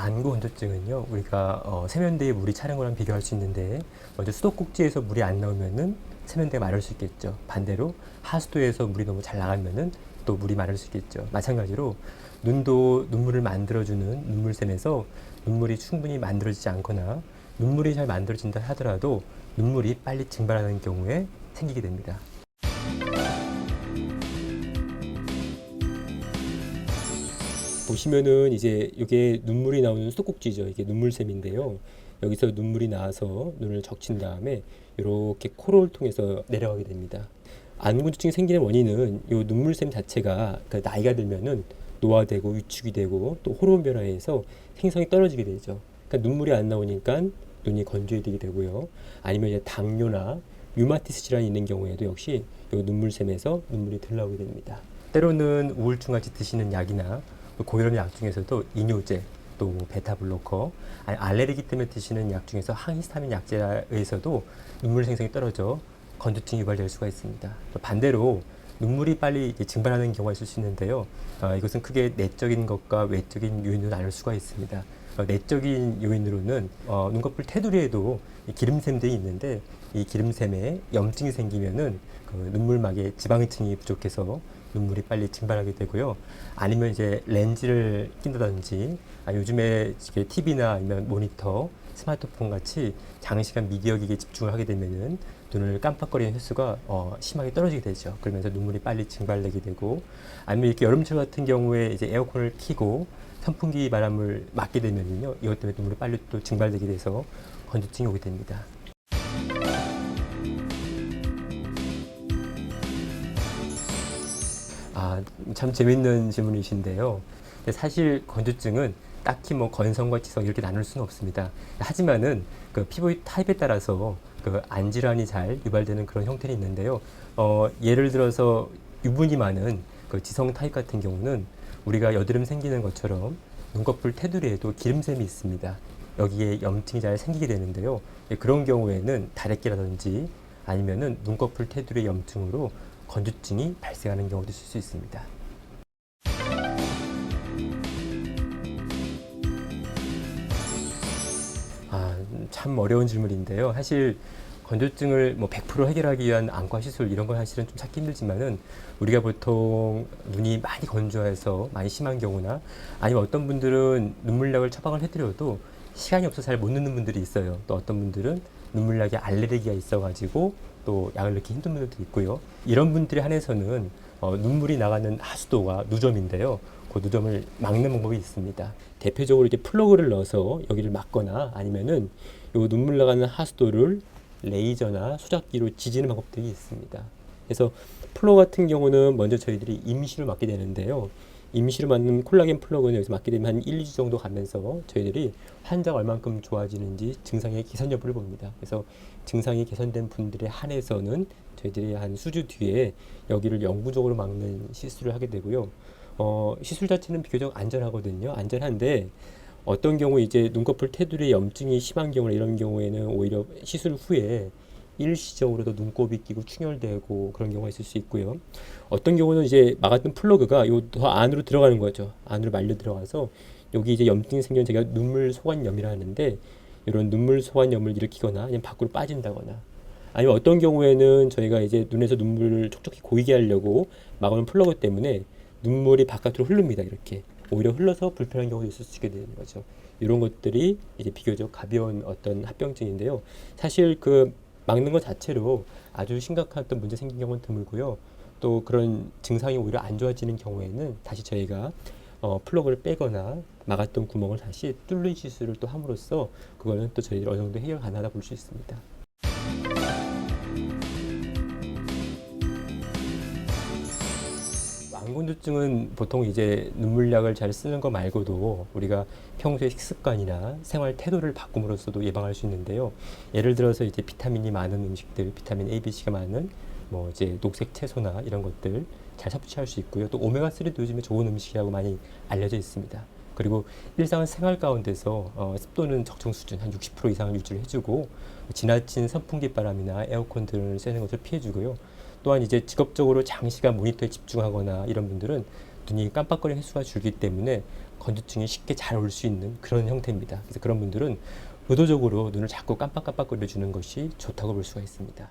안구 건조증은요, 우리가 세면대에 물이 차는 거랑 비교할 수 있는데, 먼저 수도꼭지에서 물이 안 나오면은 세면대가 마를 수 있겠죠. 반대로 하수도에서 물이 너무 잘 나가면은 또 물이 마를 수 있겠죠. 마찬가지로 눈도 눈물을 만들어주는 눈물샘에서 눈물이 충분히 만들어지지 않거나 눈물이 잘 만들어진다 하더라도 눈물이 빨리 증발하는 경우에 생기게 됩니다. 보시면은 이제 이게 눈물이 나오는 수도꼭지죠. 이게 눈물샘인데요. 여기서 눈물이 나와서 눈을 적신 다음에 이렇게 코를 통해서 내려가게 됩니다. 안구건조증이 생기는 원인은 이 눈물샘 자체가 나이가 들면은 노화되고 위축이 되고 또 호르몬 변화에서 생성이 떨어지게 되죠. 그러니까 눈물이 안 나오니까 눈이 건조해지게 되고요. 아니면 이제 당뇨나 류마티스 질환이 있는 경우에도 역시 이 눈물샘에서 눈물이 덜 나오게 됩니다. 때로는 우울증 같이 드시는 약이나 고혈압 약 중에서도 이뇨제, 또 베타블로커, 알레르기 때문에 드시는 약 중에서 항히스타민 약제에서도 눈물 생성이 떨어져 건조증이 유발될 수가 있습니다. 반대로 눈물이 빨리 증발하는 경우가 있을 수 있는데요. 이것은 크게 내적인 것과 외적인 요인으로 나눌 수가 있습니다. 내적인 요인으로는 눈꺼풀 테두리에도 기름샘들이 있는데 이 기름샘에 염증이 생기면은 그 눈물막에 지방층이 부족해서 눈물이 빨리 증발하게 되고요. 아니면 이제 렌즈를 낀다든지 요즘에 TV나 아니면 모니터, 스마트폰 같이 장시간 미디어 기기에 집중을 하게 되면은 눈을 깜빡거리는 횟수가 심하게 떨어지게 되죠. 그러면서 눈물이 빨리 증발되게 되고, 아니면 이렇게 여름철 같은 경우에 이제 에어컨을 켜고 선풍기 바람을 맞게 되면요, 이것 때문에 눈물이 빨리 또 증발되게 돼서 건조증이 오게 됩니다. 참 재밌는 질문이신데요. 사실 건조증은 딱히 뭐 건성과 지성 이렇게 나눌 수는 없습니다. 하지만은 그 피부의 타입에 따라서 그 안질환이 잘 유발되는 그런 형태는 있는데요. 예를 들어서 유분이 많은 그 지성 타입 같은 경우는 우리가 여드름 생기는 것처럼 눈꺼풀 테두리에도 기름샘이 있습니다. 여기에 염증이 잘 생기게 되는데요. 그런 경우에는 다래끼라든지 아니면은 눈꺼풀 테두리 염증으로 건조증이 발생하는 경우도 있을 수 있습니다. 참 어려운 질문인데요. 사실 건조증을 뭐 100% 해결하기 위한 안과 시술 이런 건 사실은 좀 찾기 힘들지만은 우리가 보통 눈이 많이 건조해서 많이 심한 경우나 아니면 어떤 분들은 눈물약을 처방을 해드려도 시간이 없어서 잘 못 넣는 분들이 있어요. 또 어떤 분들은 눈물약에 알레르기가 있어가지고 또 약을 넣기 힘든 분들도 있고요. 이런 분들에 한해서는 눈물이 나가는 하수도가 누점인데요. 그 누점을 막는 방법이 있습니다. 대표적으로 이제 플러그를 넣어서 여기를 막거나 아니면은 요 눈물 나가는 하수도를 레이저나 소작기로 지지는 방법들이 있습니다. 그래서 플러그 같은 경우는 먼저 저희들이 임시로 막게 되는데요. 임시로 맞는 콜라겐 플러그는 여기서 맞게 되면 한 1, 2주 정도 가면서 저희들이 환자가 얼만큼 좋아지는지 증상의 개선 여부를 봅니다. 그래서 증상이 개선된 분들에 한해서는 저희들이 한 수주 뒤에 여기를 영구적으로 막는 시술을 하게 되고요. 시술 자체는 비교적 안전하거든요. 안전한데 어떤 경우 이제 눈꺼풀 테두리에 염증이 심한 경우나 이런 경우에는 오히려 시술 후에 일시적으로도 눈곱이 끼고 충혈되고 그런 경우가 있을 수 있고요. 어떤 경우는 이제 막았던 플러그가 요 더 안으로 들어가는 거죠. 안으로 말려 들어가서 여기 이제 염증이 생기면 제가 눈물 소관염이라 하는데 이런 눈물 소관염을 일으키거나 아니면 밖으로 빠진다거나 아니면 어떤 경우에는 저희가 이제 눈에서 눈물을 촉촉히 고이게 하려고 막아놓은 플러그 때문에 눈물이 바깥으로 흐릅니다. 이렇게 오히려 흘러서 불편한 경우도 있을 수 있게 되는 거죠. 이런 것들이 이제 비교적 가벼운 어떤 합병증인데요. 사실 그 막는 것 자체로 아주 심각한 어떤 문제 생긴 경우는 드물고요. 또 그런 증상이 오히려 안 좋아지는 경우에는 다시 저희가 플러그를 빼거나 막았던 구멍을 다시 뚫는 시술을 또 함으로써 그거는 또 저희들이 어느 정도 해결 가능하다 볼 수 있습니다. 안건조증은 보통 이제 눈물약을 잘 쓰는 거 말고도 우리가 평소에 식습관이나 생활 태도를 바꿈으로써도 예방할 수 있는데요. 예를 들어서 이제 비타민이 많은 음식들, 비타민 A, B, C가 많은 뭐 이제 녹색 채소나 이런 것들 잘 섭취할 수 있고요. 또 오메가3도 요즘에 좋은 음식이라고 많이 알려져 있습니다. 그리고 일상은 생활 가운데서 습도는 적정 수준 한 60% 이상을 유지를 해주고 지나친 선풍기 바람이나 에어컨 등을 쐬는 것을 피해주고요. 또한 이제 직업적으로 장시간 모니터에 집중하거나 이런 분들은 눈이 깜빡거리는 횟수가 줄기 때문에 건조증이 쉽게 잘 올 수 있는 그런 형태입니다. 그래서 그런 분들은 의도적으로 눈을 자꾸 깜빡깜빡거려 주는 것이 좋다고 볼 수가 있습니다.